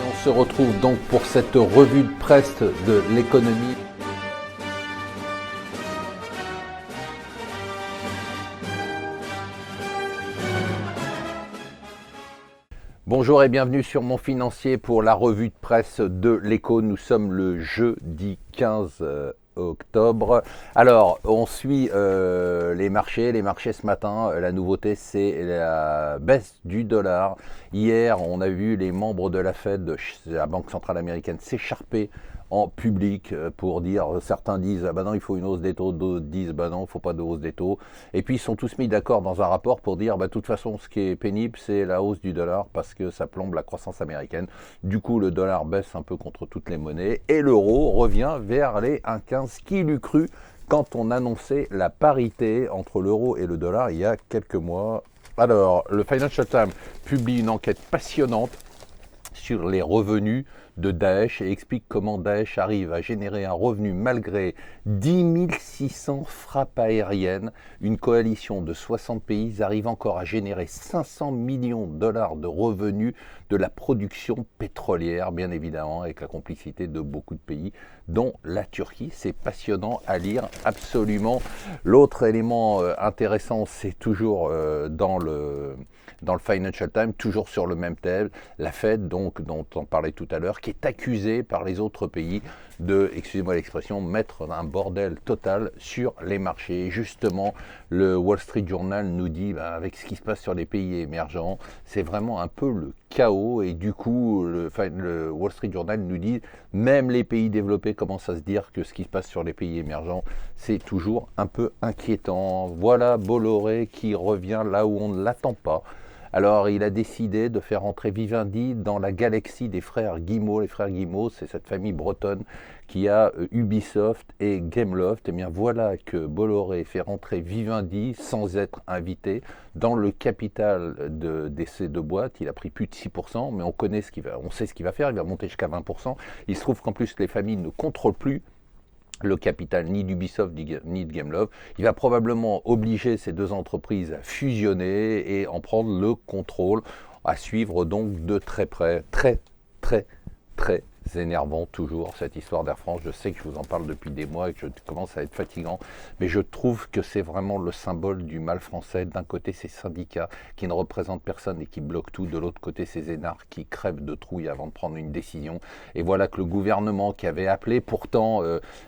On se retrouve donc pour cette revue de presse de l'économie. Bonjour et bienvenue sur Mon Financier pour la revue de presse de l'Écho. Nous sommes le jeudi 15 octobre. Alors, on suit les marchés. Les marchés ce matin, la nouveauté, c'est la baisse du dollar. Hier, on a vu les membres de la Fed, de la Banque centrale américaine, s'écharper en public pour dire, certains disent ah ben non il faut une hausse des taux, d'autres disent bah non il faut pas de hausse des taux, et puis ils sont tous mis d'accord dans un rapport pour dire bah de toute façon ce qui est pénible c'est la hausse du dollar parce que ça plombe la croissance américaine. Du coup le dollar baisse un peu contre toutes les monnaies et l'euro revient vers les 1,15. Qui l'eût cru quand on annonçait la parité entre l'euro et le dollar il y a quelques mois. Alors le Financial Times publie une enquête passionnante sur les revenus de Daesh et explique comment Daesh arrive à générer un revenu malgré 10 600 frappes aériennes. Une coalition de 60 pays arrive encore à générer 500 millions de dollars de revenus de la production pétrolière, bien évidemment, avec la complicité de beaucoup de pays, dont la Turquie. C'est passionnant à lire, absolument. L'autre élément intéressant, c'est toujours dans le Financial Times, toujours sur le même thème, la Fed, donc, dont on parlait tout à l'heure, qui est accusée par les autres pays de, excusez-moi l'expression, mettre un bordel total sur les marchés. Et justement, le Wall Street Journal nous dit, avec ce qui se passe sur les pays émergents, c'est vraiment un peu le chaos. Et du coup, le Wall Street Journal nous dit, même les pays développés commencent à se dire que ce qui se passe sur les pays émergents, c'est toujours un peu inquiétant. Voilà Bolloré qui revient là où on ne l'attend pas. Alors, il a décidé de faire entrer Vivendi dans la galaxie des frères Guillemot. Les frères Guillemot, c'est cette famille bretonne qui a Ubisoft et Gameloft. Et bien voilà que Bolloré fait rentrer Vivendi sans être invité dans le capital de ces deux boîtes. Il a pris plus de 6%, mais on sait ce qu'il va faire. Il va monter jusqu'à 20%. Il se trouve qu'en plus, les familles ne contrôlent plus le capital ni d'Ubisoft ni de Gameloft. Il va probablement obliger ces deux entreprises à fusionner et en prendre le contrôle, à suivre donc de très près. Très énervant toujours cette histoire d'Air France. Je sais que je vous en parle depuis des mois et que je commence à être fatigant, mais je trouve que c'est vraiment le symbole du mal français. D'un côté ces syndicats qui ne représentent personne et qui bloquent tout, de l'autre côté ces énarques qui crèvent de trouille avant de prendre une décision. Et voilà que le gouvernement qui avait appelé pourtant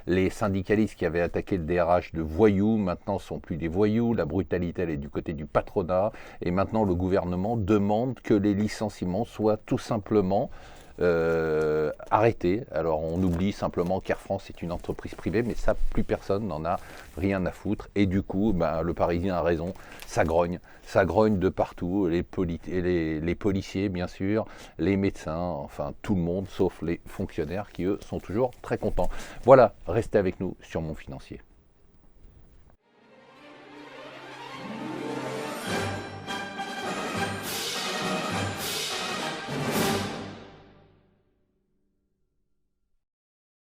les syndicalistes qui avaient attaqué le DRH de voyous, maintenant sont plus des voyous. La brutalité elle est du côté du patronat et maintenant le gouvernement demande que les licenciements soient tout simplement arrêté. Alors on oublie simplement qu'Air France est une entreprise privée, mais ça plus personne n'en a rien à foutre. Et du coup, le Parisien a raison, ça grogne de partout, les policiers bien sûr, les médecins, enfin tout le monde, sauf les fonctionnaires qui eux sont toujours très contents. Voilà, restez avec nous sur Mon Financier.